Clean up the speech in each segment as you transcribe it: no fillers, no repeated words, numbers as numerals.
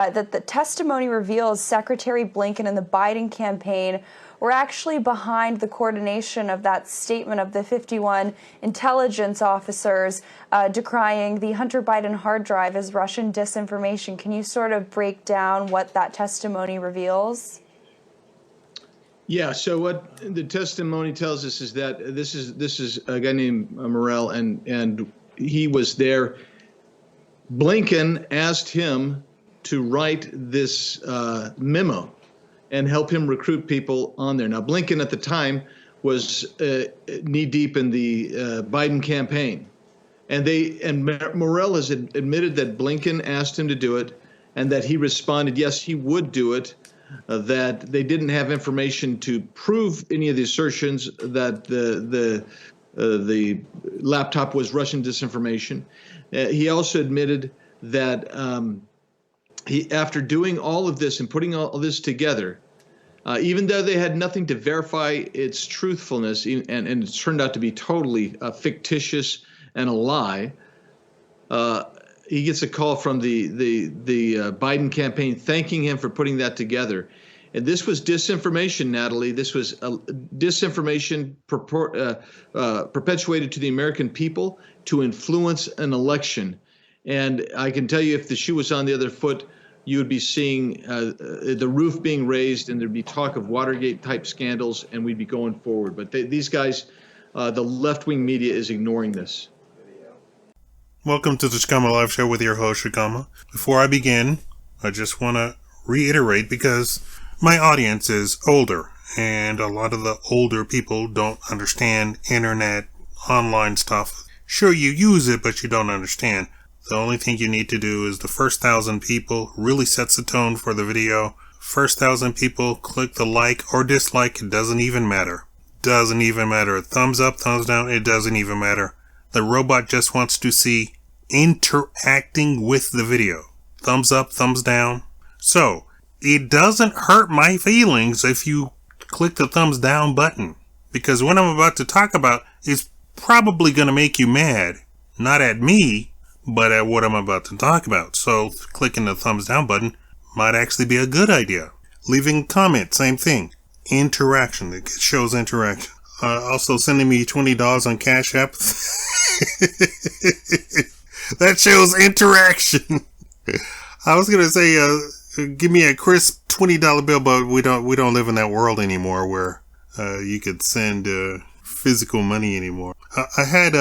That the testimony reveals Secretary Blinken and the Biden campaign were actually behind the coordination of that statement of the 51 intelligence officers decrying the Hunter Biden hard drive as Russian disinformation. Can you sort of break down what that testimony reveals? Yeah, so what the testimony tells us is that this is a guy named Morell, and he was there. Blinken asked him to write this memo and help him recruit people on there. Now, Blinken at the time was knee-deep in the Biden campaign. And Morell has admitted that Blinken asked him to do it, and that he responded, yes, he would do it, that they didn't have information to prove any of the assertions that the laptop was Russian disinformation. He also admitted that after doing all of this and putting all of this together, even though they had nothing to verify its truthfulness, and it turned out to be totally fictitious and a lie, he gets a call from the Biden campaign thanking him for putting that together. And this was disinformation, Natalie. This was disinformation perpetuated to the American people to influence an election. And I can tell you, if the shoe was on the other foot, you would be seeing the roof being raised, and there'd be talk of Watergate-type scandals, and we'd be going forward. But these guys, the left-wing media is ignoring this. Welcome to the Shakaama Live Show with your host, Shakaama. Before I begin, I just want to reiterate, because my audience is older, and a lot of the older people don't understand internet, online stuff. Sure, you use it, but you don't understand. The only thing you need to do is the first 1,000 people really sets the tone for the video. First 1,000 people click the like or dislike. It doesn't even matter. Doesn't even matter. Thumbs up, thumbs down. It doesn't even matter. The robot just wants to see interacting with the video. Thumbs up, thumbs down. So, it doesn't hurt my feelings if you click the thumbs down button, because what I'm about to talk about is probably going to make you mad. Not at me, but at what I'm about to talk about. So clicking the thumbs down button might actually be a good idea. Leaving a comment, same thing. Interaction. It shows interaction. Also sending me $20 on Cash App. That shows interaction. I was going to say, give me a crisp $20 bill, but we don't live in that world anymore where you could send physical money anymore. I had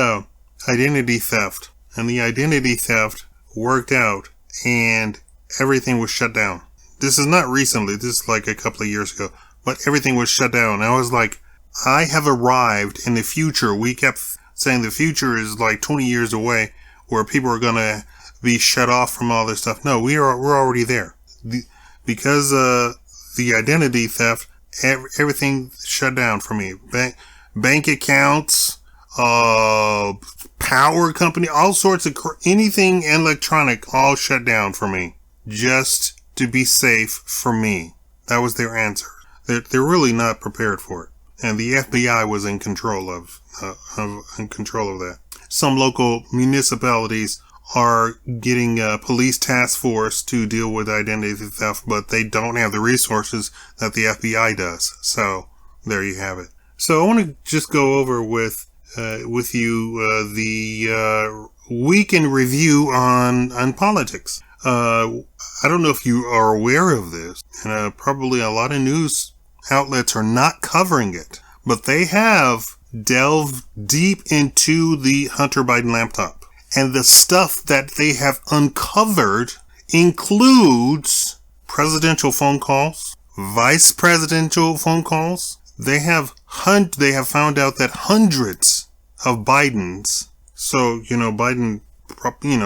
identity theft. And the identity theft worked out, and everything was shut down. This is not recently. This is like a couple of years ago. But everything was shut down. I was like, I have arrived in the future. We kept saying the future is like 20 years away, where people are going to be shut off from all this stuff. No, we're already there. Because the identity theft, everything shut down for me. Bank accounts, power company, all sorts of anything electronic, all shut down for me, just to be safe for me. That was their answer. They're really not prepared for it, and the FBI was in control of that. Some local municipalities are getting a police task force to deal with identity theft, but they don't have the resources that the FBI does. So there you have it. So I want to just go over with you the week in review on politics. I don't know if you are aware of this, and probably a lot of news outlets are not covering it, but they have delved deep into the Hunter Biden laptop, and the stuff that they have uncovered includes presidential phone calls, vice presidential phone calls. They have found out that hundreds of Bidens. So, Biden,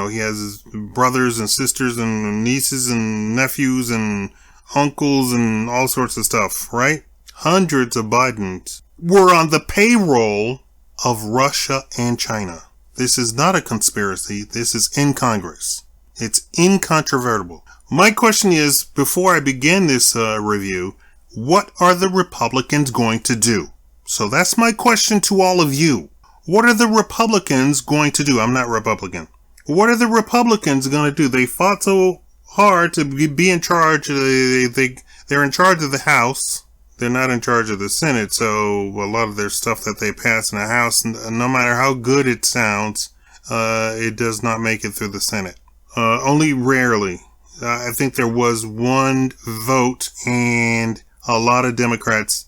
he has his brothers and sisters and nieces and nephews and uncles and all sorts of stuff, right? Hundreds of Bidens were on the payroll of Russia and China. This is not a conspiracy. This is in Congress. It's incontrovertible. My question is, before I begin this review, what are the Republicans going to do? So that's my question to all of you. What are the Republicans going to do? I'm not Republican. What are the Republicans going to do? They fought so hard to be in charge. They're in charge of the House. They're not in charge of the Senate, so a lot of their stuff that they pass in the House, no matter how good it sounds, it does not make it through the Senate. Only rarely. I think there was one vote, and a lot of Democrats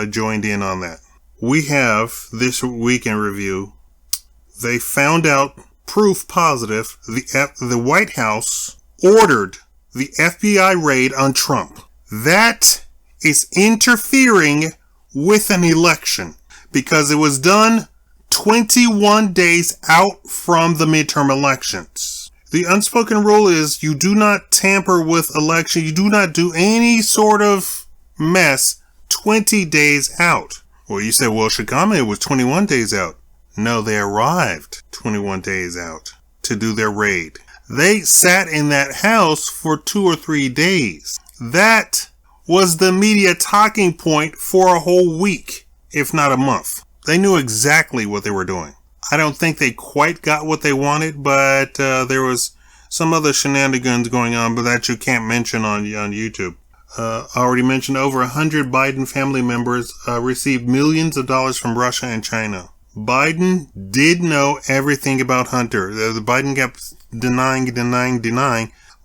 joined in on that. We have, this week in review, they found out proof positive the White House ordered the FBI raid on Trump. That is interfering with an election because it was done 21 days out from the midterm elections. The unspoken rule is you do not tamper with election. You do not do any sort of mess 20 days out. Well, you said, well, Shakaama, it was 21 days out. No, they arrived 21 days out to do their raid. They sat in that house for 2 or 3 days. That was the media talking point for a whole week, if not a month. They knew exactly what they were doing. I don't think they quite got what they wanted, but there was some other shenanigans going on, but that you can't mention on YouTube. I already mentioned over 100 Biden family members received millions of dollars from Russia and China. Biden did know everything about Hunter. The Biden kept denying,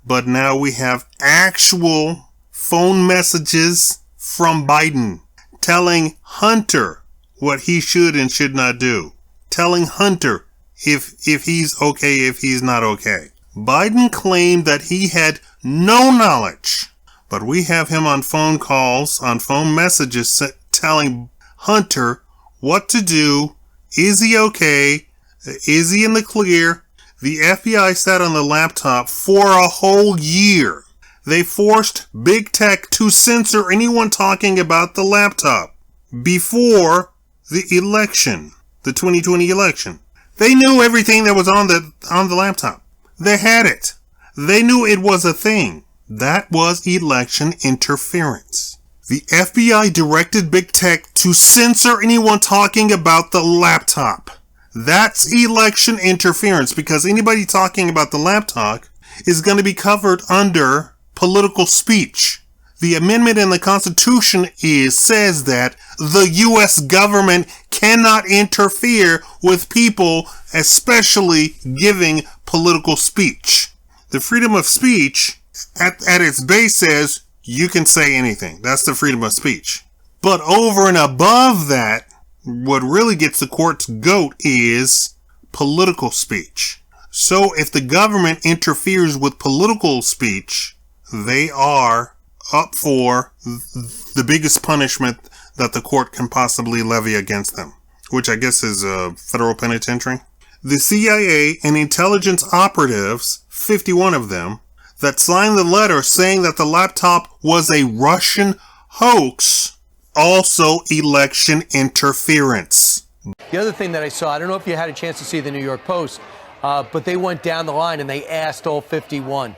but now we have actual phone messages from Biden telling Hunter what he should and should not do. Telling Hunter if he's okay, if he's not okay. Biden claimed that he had no knowledge, but we have him on phone calls, on phone messages telling Hunter what to do. Is he okay? Is he in the clear? The FBI sat on the laptop for a whole year. They forced big tech to censor anyone talking about the laptop before the election, the 2020 election. They knew everything that was on the laptop. They had it. They knew it was a thing. That was election interference. The FBI directed big tech to censor anyone talking about the laptop. That's election interference because anybody talking about the laptop is going to be covered under political speech. The amendment in the Constitution says that the U.S. government cannot interfere with people, especially giving political speech. The freedom of speech at its base says you can say anything. That's the freedom of speech. But over and above that, what really gets the court's goat is political speech. So if the government interferes with political speech, they are up for the biggest punishment that the court can possibly levy against them, which I guess is a federal penitentiary. The CIA and intelligence operatives, 51 of them, that signed the letter saying that the laptop was a Russian hoax, also election interference. The other thing that I saw, I don't know if you had a chance to see the New York Post, but they went down the line and they asked all 51,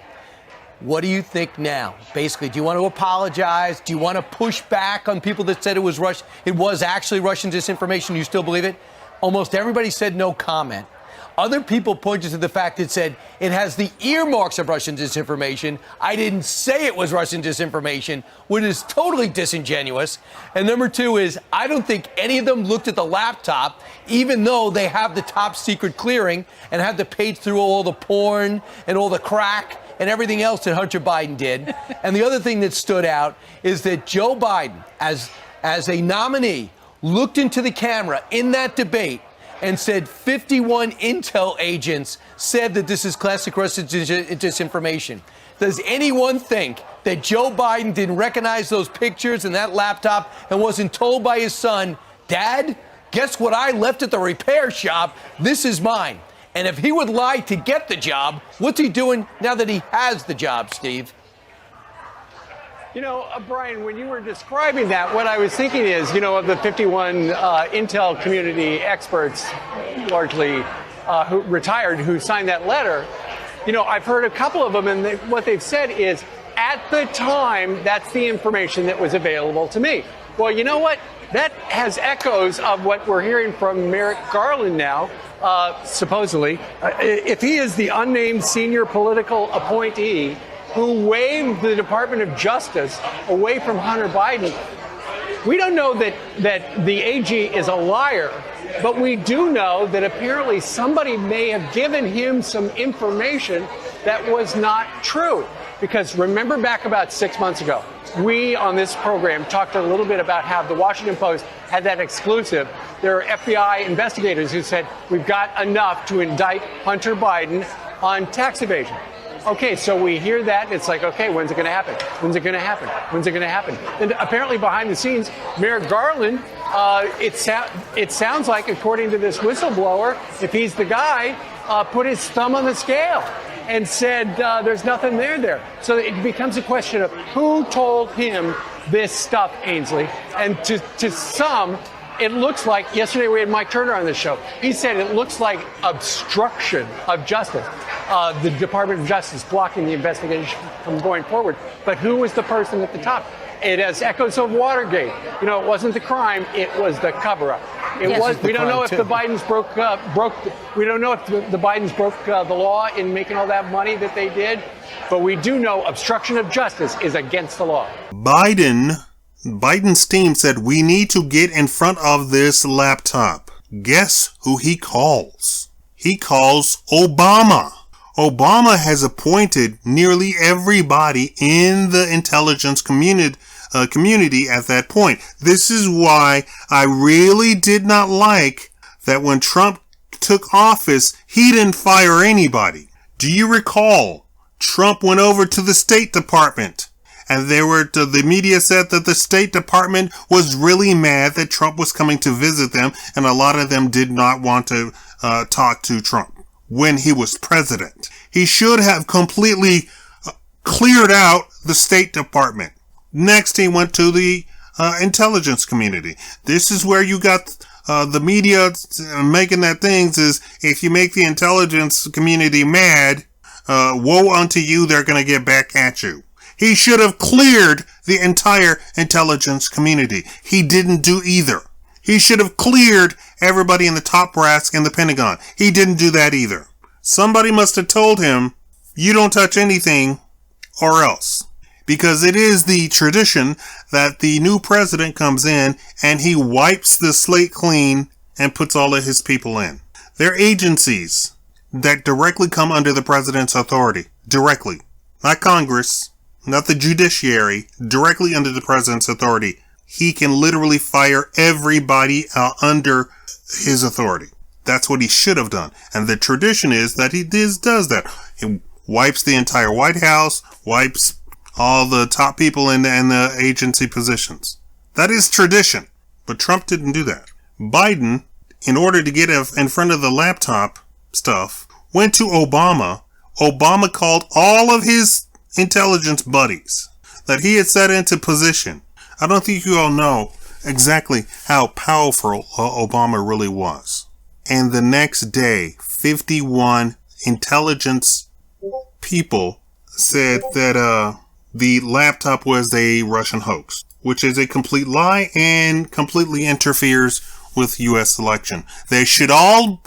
what do you think now? Basically, do you want to apologize? Do you want to push back on people that said it was actually Russian disinformation? You still believe it? Almost everybody said no comment. Other people pointed to the fact that said it has the earmarks of Russian disinformation. I didn't say it was Russian disinformation, which is totally disingenuous. And number two is I don't think any of them looked at the laptop, even though they have the top secret clearing and had to page through all the porn and all the crack and everything else that Hunter Biden did. And the other thing that stood out is that Joe Biden, as a nominee, looked into the camera in that debate and said 51 intel agents said that this is classic Russian disinformation. Does anyone think that Joe Biden didn't recognize those pictures and that laptop and wasn't told by his son, Dad, guess what I left at the repair shop? This is mine. And if he would lie to get the job, what's he doing now that he has the job, Steve? You know, Brian, when you were describing that, what I was thinking is, of the 51 Intel community experts, largely who retired, who signed that letter, I've heard a couple of them, and what they've said is, at the time, that's the information that was available to me. Well, you know what? That has echoes of what we're hearing from Merrick Garland now, supposedly. If he is the unnamed senior political appointee, who waved the Department of Justice away from Hunter Biden. We don't know that the AG is a liar, but we do know that apparently somebody may have given him some information that was not true. Because remember back about 6 months ago, we on this program talked a little bit about how the Washington Post had that exclusive. There are FBI investigators who said, we've got enough to indict Hunter Biden on tax evasion. Okay, so we hear that, and it's like, okay, when's it going to happen? When's it going to happen? When's it going to happen? And apparently behind the scenes, Merrick Garland, it sounds like, according to this whistleblower, if he's the guy, put his thumb on the scale and said there's nothing there. So it becomes a question of who told him this stuff, Ainsley. And to some, it looks like, yesterday we had Mike Turner on the show. He said it looks like obstruction of justice. The Department of Justice blocking the investigation from going forward. But who was the person at the top? It has echoes of Watergate. You know, it wasn't the crime; it was the cover-up. We don't know if the Bidens broke. We don't know if the Bidens broke the law in making all that money that they did. But we do know obstruction of justice is against the law. Biden's team said we need to get in front of this laptop. Guess who he calls? He calls Obama. Obama has appointed nearly everybody in the intelligence community at that point. This is why I really did not like that when Trump took office, he didn't fire anybody. Do you recall? Trump went over to the State Department, and the media said that the State Department was really mad that Trump was coming to visit them, and a lot of them did not want to talk to Trump when he was president. He should have completely cleared out the State Department. Next, he went to the intelligence community. This is where you got the media making that things is if you make the intelligence community mad, woe unto you, they're going to get back at you. He should have cleared the entire intelligence community. He didn't do either. He should have cleared everybody in the top brass in the Pentagon. He didn't do that either. Somebody must have told him, you don't touch anything or else. Because it is the tradition that the new president comes in and he wipes the slate clean and puts all of his people in. They're agencies that directly come under the president's authority. Directly. Not Congress, not the judiciary, directly under the president's authority. He can literally fire everybody under his authority. That's what he should have done. And the tradition is that he does that. He wipes the entire White House, wipes all the top people in the agency positions. That is tradition. But Trump didn't do that. Biden, in order to get in front of the laptop stuff, went to Obama. Obama called all of his intelligence buddies that he had set into position. I don't think you all know exactly how powerful Obama really was. And the next day, 51 intelligence people said that the laptop was a Russian hoax, which is a complete lie and completely interferes with U.S. election. They should all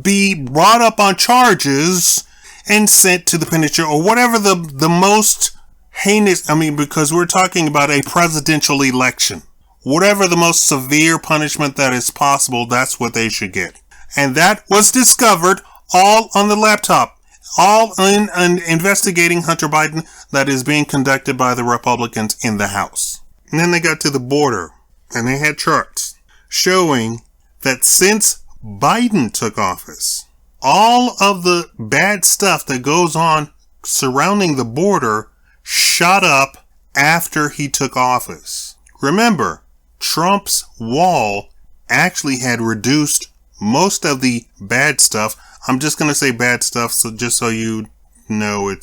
be brought up on charges and sent to the penitentiary or whatever the most heinous, because we're talking about a presidential election. Whatever the most severe punishment that is possible, that's what they should get. And that was discovered all on the laptop, all in investigating Hunter Biden that is being conducted by the Republicans in the House. And then they got to the border and they had charts showing that since Biden took office, all of the bad stuff that goes on surrounding the border shot up after he took office. Remember, Trump's wall actually had reduced most of the bad stuff. I'm just going to say bad stuff, so just so you know,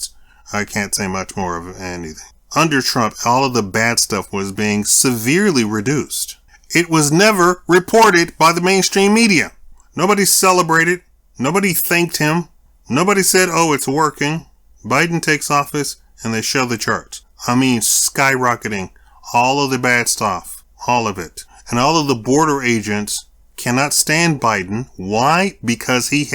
I can't say much more of anything. Under Trump, all of the bad stuff was being severely reduced. It was never reported by the mainstream media. Nobody celebrated. Nobody thanked him. Nobody said, oh, it's working. Biden takes office and they show the charts. Skyrocketing. All of the bad stuff. All of it. And all of the border agents cannot stand Biden. Why? Because he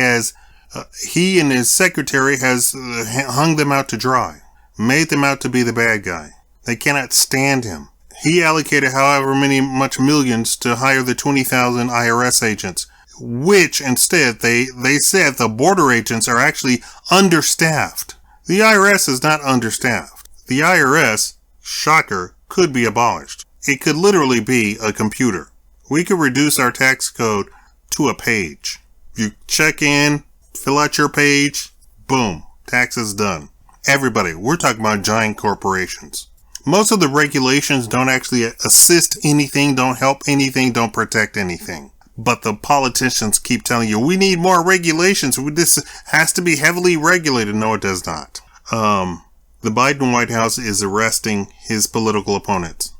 and his secretary has hung them out to dry. made them out to be the bad guy. They cannot stand him. He allocated however much millions to hire the 20,000 IRS agents, which instead they said the border agents are actually understaffed. The IRS is not understaffed. The IRS, shocker, could be abolished. It could literally be a computer. We could reduce our tax code to a page. You check in, fill out your page, boom, taxes done. Everybody, we're talking about giant corporations. Most of the regulations don't actually assist anything, don't help anything, don't protect anything. But the politicians keep telling you, we need more regulations. This has to be heavily regulated. No, it does not. The Biden White House is arresting his political opponents.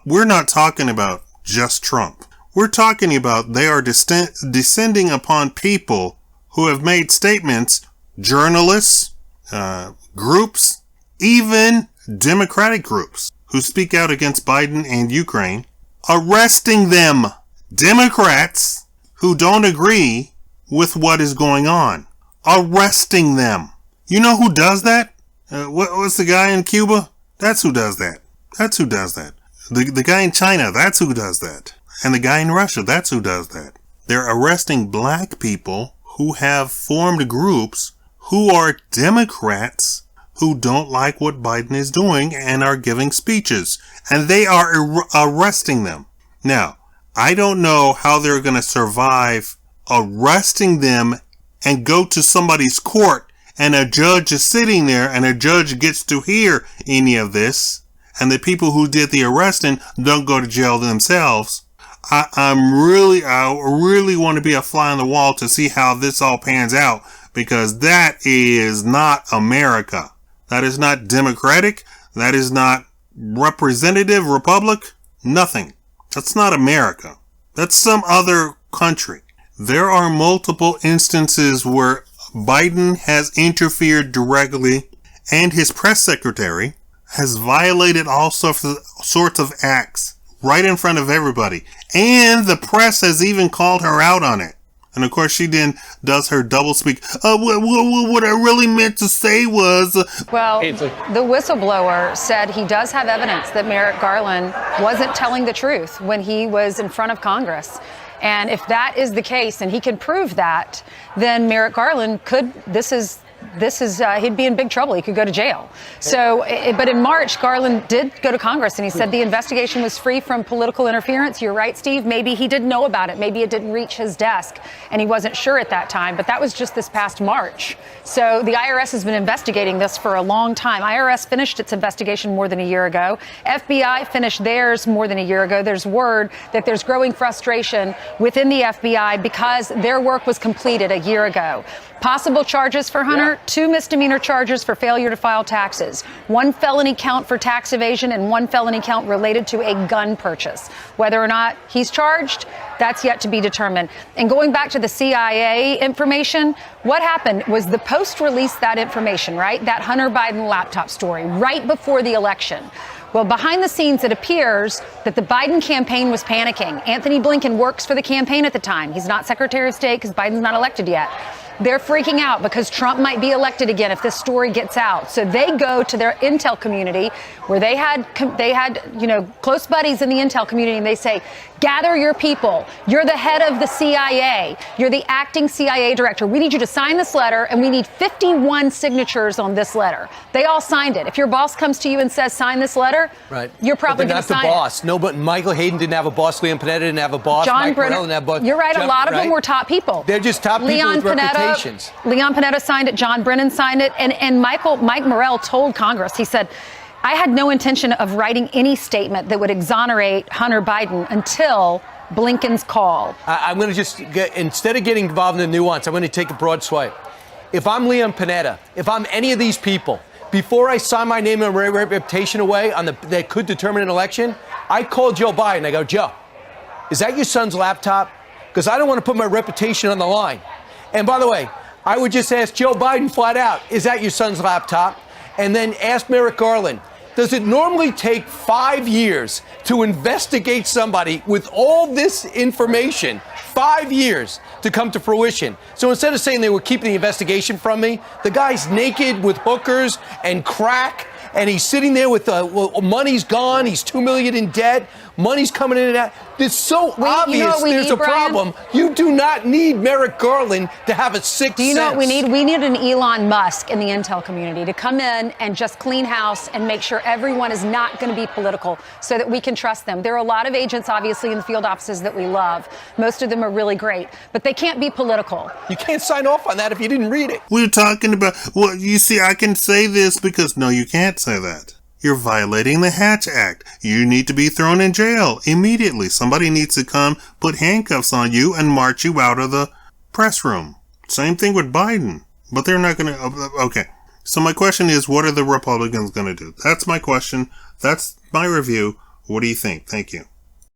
We're not talking about just Trump. We're talking about they are descending upon people who have made statements, journalists, groups, even Democratic groups who speak out against Biden and Ukraine, arresting them. Democrats who don't agree with what is going on, arresting them. You know who does that? What's the guy in Cuba? That's who does that. That's who does that. The guy in China, that's who does that. And the guy in Russia, that's who does that. They're arresting black people who have formed groups who are Democrats who don't like what Biden is doing and are giving speeches. And they are arresting them. Now, I don't know how they're going to survive arresting them and go to somebody's court and a judge is sitting there and a judge gets to hear any of this and the people who did the arresting don't go to jail themselves. I really want to be a fly on the wall to see how this all pans out, because that is not America. That is not democratic. That is not representative republic. Nothing. That's not America. That's some other country. There are multiple instances where Biden has interfered directly and his press secretary has violated all sorts of acts right in front of everybody. And the press has even called her out on it. And of course, she then does her double speak. What I really meant to say was... Well, the whistleblower said he does have evidence that Merrick Garland wasn't telling the truth when he was in front of Congress. And if that is the case, and he can prove that, then Merrick Garland could, he'd be in big trouble. He could go to jail. So, but in March, Garland did go to Congress and he said the investigation was free from political interference. You're right, Steve. Maybe he didn't know about it. Maybe it didn't reach his desk and he wasn't sure at that time. But that was just this past March. So the IRS has been investigating this for a long time. IRS finished its investigation more than a year ago. FBI finished theirs more than a year ago. There's word that there's growing frustration within the FBI because their work was completed a year ago. Possible charges for Hunter, 2 misdemeanor charges for failure to file taxes, 1 felony count for tax evasion, and 1 felony count related to a gun purchase. Whether or not he's charged, that's yet to be determined. And going back to the CIA information, what happened was the Post released that information, right? That Hunter Biden laptop story right before the election. Well, behind the scenes, it appears that the Biden campaign was panicking. Anthony Blinken works for the campaign at the time. He's not Secretary of State because Biden's not elected yet. They're freaking out because Trump might be elected again if this story gets out. So they go to their intel community where they had, close buddies in the intel community, and they say, gather your people. You're the head of the CIA. You're the acting CIA director. We need you to sign this letter, and we need 51 signatures on this letter. They all signed it. If your boss comes to you and says, sign this letter, right, you're probably going to sign it. Not the boss. No, but Michael Hayden didn't have a boss. Liam Panetta didn't have a boss. John Brennan didn't have a boss. You're right. A lot of them were top people. They're just top people with reputations. Leon Panetta signed it. John Brennan signed it. And Mike Morrell told Congress, he said, I had no intention of writing any statement that would exonerate Hunter Biden until Blinken's call. I'm going to just instead of getting involved in the nuance, I'm going to take a broad swipe. If I'm Leon Panetta, if I'm any of these people, before I sign my name and reputation away that could determine an election, I call Joe Biden. I go, Joe, is that your son's laptop? Because I don't want to put my reputation on the line. And by the way, I would just ask Joe Biden flat out, is that your son's laptop? And then ask Merrick Garland, Does it normally take 5 years to investigate somebody with all this information? 5 years to come to fruition. So instead of saying they were keeping the investigation from me, the guy's naked with hookers and crack, and he's sitting there with money's gone. He's $2 million in debt. Money's coming in and out. It's so obvious there's a problem. You do not need Merrick Garland to have a sixth sense. Do you know what we need? We need an Elon Musk in the intel community to come in and just clean house and make sure everyone is not going to be political so that we can trust them. There are a lot of agents, obviously, in the field offices that we love. Most of them are really great, but they can't be political. You can't sign off on that if you didn't read it. We're talking about, well, you see, I can say this because, no, you can't say that. You're violating the Hatch Act. You need to be thrown in jail immediately. Somebody needs to come put handcuffs on you and march you out of the press room. Same thing with Biden. But they're not going to... Okay. So my question is, what are the Republicans going to do? That's my question. That's my review. What do you think? Thank you.